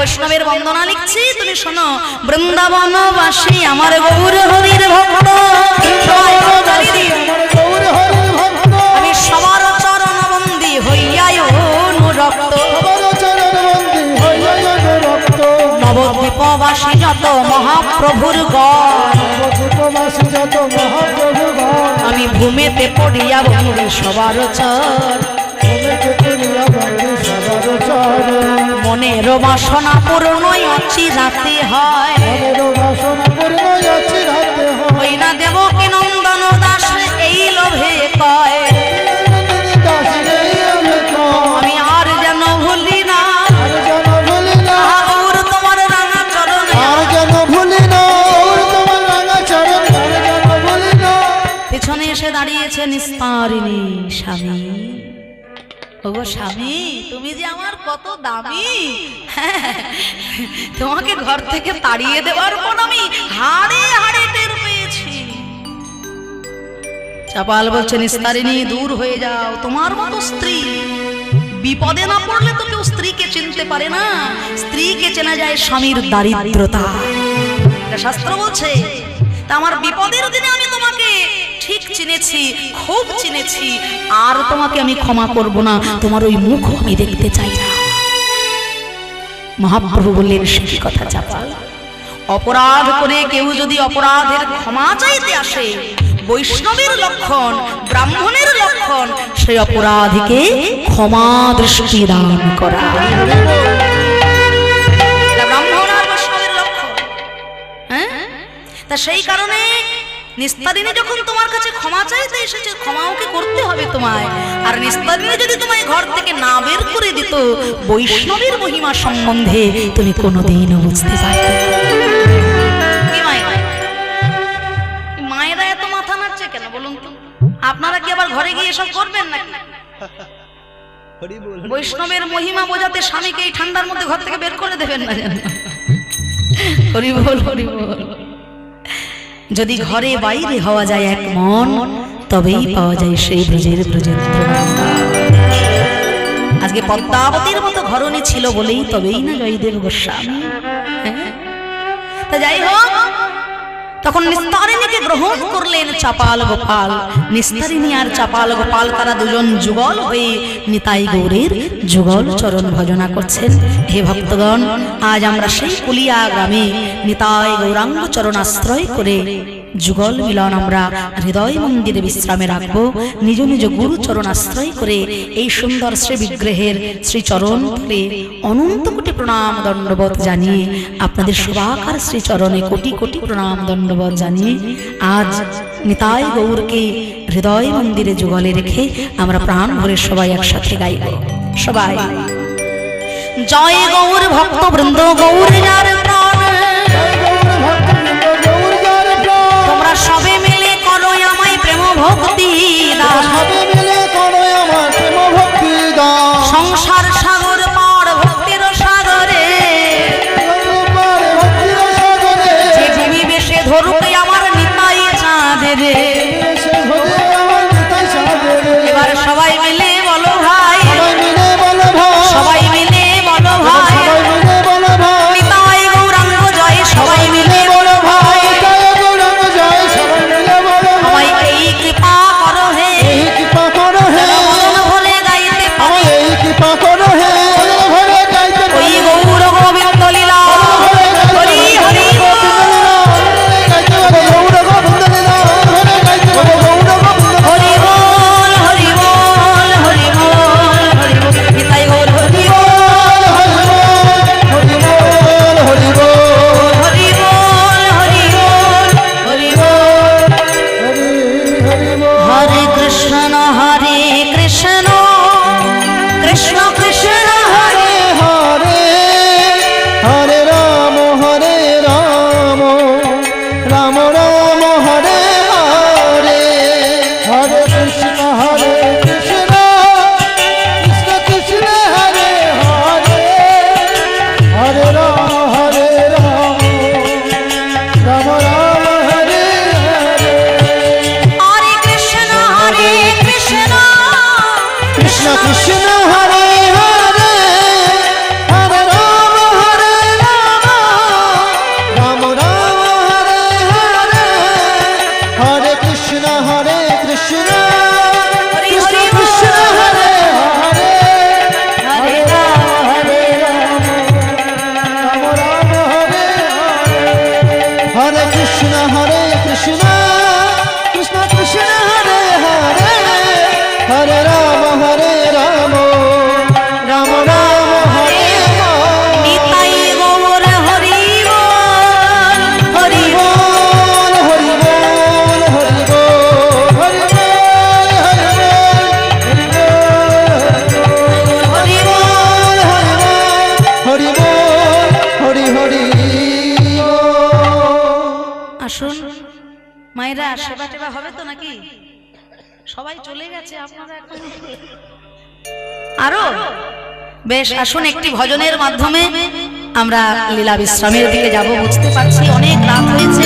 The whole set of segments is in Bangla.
বৈষ্ণবের বন্দনা লিখছি, তুমি শোনো। বৃন্দাবনবাসী আমার গৌর হরির ভক্ত, আমি সবার চরণ বন্দী হইয়ায় অনুরক্ত। নবদ্বীপবাসী যত মহাপ্রভুর গণ, আমি ভূমিতে পড়িয়া বন্দী সবার চর। মনের বাসনা পূর্ণ অচিরাতে হয়, ওই না দেবকী নন্দন দাস এই লোভে কয়, আমি আর যেন ভুলি না গৌর তোমার রাঙা চরণ। পেছনে এসে দাঁড়িয়েছে নিস্তারিণী স্বামী। ওগো স্বামী, তুমি যে আমার কত দামি, তোমাকে ঘর থেকে তাড়িয়ে দেওয়ার পর আমি হাড়ে হাড়ে টের পেয়েছি। চাপাল বলছে, নিস্তারিণী দূর হয়ে যাও, তোমার মতো স্ত্রী বিপদে না পড়লে তো কেউ স্ত্রীকে চিনতে পারে না। স্ত্রীকে চেনা যায় স্বামীর দারিদ্রতা, এটা শাস্ত্র বলছে। তা আমার বিপদের দিনে আমি তোমাকে ঠিক চিনেছি, খুব চিনেছি, আর তোমাকে আমি ক্ষমা করব না, তোমার ওই মুখ আমি দেখতে চাই না। মহাপ্রভু বললেন, সে কথা চাপাল, অপরাধ করে কেউ যদি অপরাধের ক্ষমা চাইতে আসে, বৈষ্ণবের লক্ষণ, ব্রাহ্মণের লক্ষণ, সেই অপরাধীকে ক্ষমা দৃষ্টি দান করা। ব্রাহ্মণ আর বৈষ্ণবের লক্ষণ। হ্যাঁ, তা সেই কারণে নিস্তারিণী যখন তোমার কাছে ক্ষমা চাইতে এসেছে, ক্ষমাও কি করতে হবে তোমায়। আর নিস্তারিণী যদি তোমায় ঘর থেকে না বের করে দিত, বৈষ্ণবের মহিমা সম্বন্ধে তুমি কোনোদিনও বুঝতে পারতে না। মায়েরা এত মাথা নাড়ছে কেন বলুন তো? আপনারা কি আবার ঘরে গিয়ে এসব করবেন নাকি? বৈষ্ণবের মহিমা বোঝাতে স্বামীকে এই ঠান্ডার মধ্যে ঘর থেকে বের করে দেবেন না যেন। হরি বল, হরি বল। যদি ঘরে বাইরে হওয়া যায় এক মন, তবেই পাওয়া যায় সেই ব্রজের ব্রজেন্দ্র। আজকে পদ্মাবতীর মতো ঘরণী ছিল বলেই তবেই না জয়দেব গোস্বামী। তা যাই হোক, তখন নিস্তারিণীকে গ্রহণ করলেন চাপাল গোপাল। নিস্তারিণী আর চাপাল গোপাল তারা দুজন যুগল হয়ে নিতাই গৌরের যুগল চরণ ভজনা করছেন। হে ভক্তগণ, আজ আমরা সেই কুলিয়া গ্রামে নিতাই গৌরাঙ্গ চরণ আশ্রয় করে যুগল মিলন আমরা হৃদয় মন্দিরে বিশ্রামে রাখবো। নিজ নিজ গুরু চরণ আশ্রয় করে এই সুন্দর শ্রী বিগ্রহের শ্রী চরণ তলে অনন্ত কোটি প্রণাম দণ্ডবত জানিয়ে, আপনাদের শুভাকার শ্রী চরণে কোটি কোটি প্রণাম দণ্ডবত জানিয়ে আজ নিতাই গৌরকে হৃদয় মন্দিরে যুগলে রেখে আমরা প্রাণ ভরে সবাই একসাথে গাইব। সবাই জয় গৌর ভক্ত বৃন্দ, গৌর যার প্রাণ, তোমরা সবে মিলে করো আমায় প্রেম ভক্তি দান, সংসার সাগর পার ভক্তির সাগরে, যে ভূমি বেশে ধরুক আমার নিতাই চাঁদে। এবার সবাই মিলে বলো ভাই, সবাই মিলে বলো ভাই, নিতাই গৌরাঙ্গ জয়, সবাই মিলে বলো ভাই, আমায় এই কৃপা করো হে, মদন ভোলে গাইতে পারে, মায়েরা সেবা টেবা হবে তো নাকি? সবাই চলে গেছে, আপনারা এখন আরো বেশ। আসুন একটি ভজনের মাধ্যমে আমরা লীলা বিশ্রামের দিকে যাব। বুঝতে পারছি অনেক রাত হয়েছে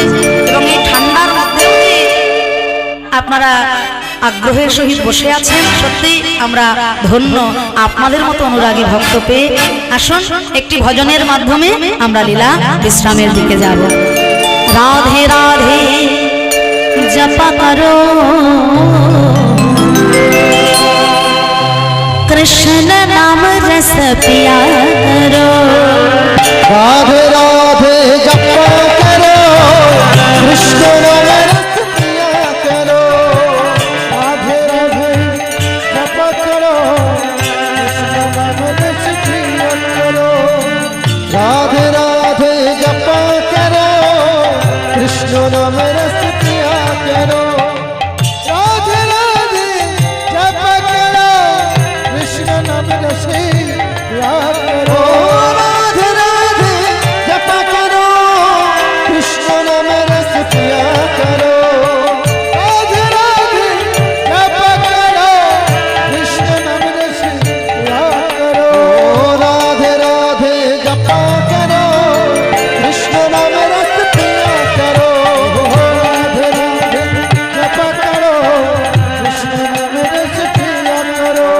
এবং এই ঠান্ডার মধ্যেও যে আপনারা আগ্রহের সহিত বসে আছেন, সত্যি আমরা ধন্য আপনাদের মতো অনুরাগী ভক্ত পেয়ে। আসুন একটি ভজনের মাধ্যমে আমরা লীলা বিশ্রামের দিকে যাব। রাধে রাধে জপা করো कृष्ण नाम रस पिया करो। राधे राधे जप करो कृष्ण नाम रस पिया करो। राधे राधे जप करो कृष्ण नाम रस पिया करो। राधे राधे जप करो कृष्ण नाम रस पिया करो। राधे राधे जप करो कृष्ण नाम रस पिया करो। राधे राधे जप करो कृष्ण नाम रस पिया करो। राधे राधे जप करो कृष्ण नाम रस पिया करो। राधे राधे जप करो कृष्ण नाम रस पिया करो। राधे राधे जप करो कृष्ण नाम रस पिया करो।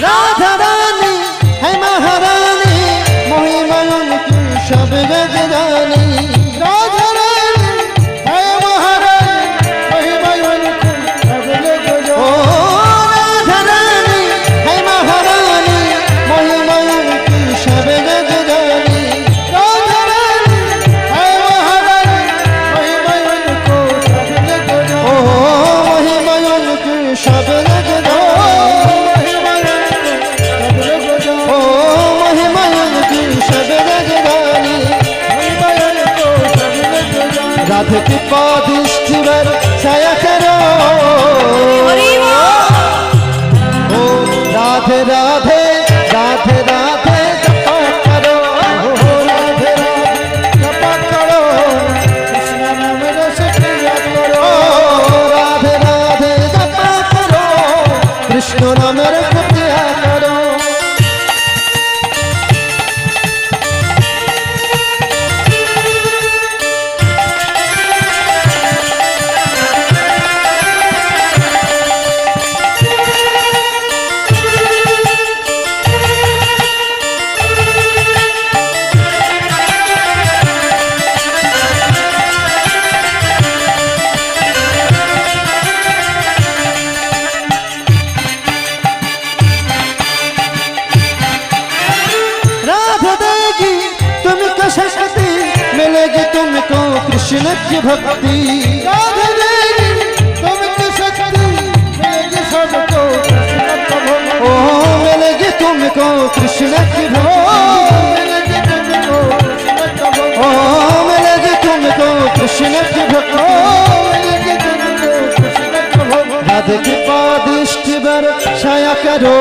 राधा रानी है महारानी महिमा की सब जग जानी। राधा रानी है महारानी महिमा की सब जग जानी। ओ राधा रानी है महारानी महिमा की सब जग जानी। राधा रानी है महारानी महिमा को सब जग जानी। ओ महिमा की सब जग जानी। राधे की पादिष्टि पर छाया करो। ओ राधे राधे राधे राधे जपा करो। राधे राधे जपा करो कृष्ण नाम रस पिया करो। राधे राधे जपा करो कृष्ण नाम रस पिया करो। राधा देगी तुमको शक्ति मिलेगी तुमको कृष्ण की भक्ति। राधा देगी तुमको शक्ति मिलेगी सबको कृष्ण की भक्ति। ओ मिलेगी तुमको कृष्ण की भक्ति। ओ मिलेगी तुमको कृष्ण की भक्ति। राधे की पादिष्टि पर छाया करो।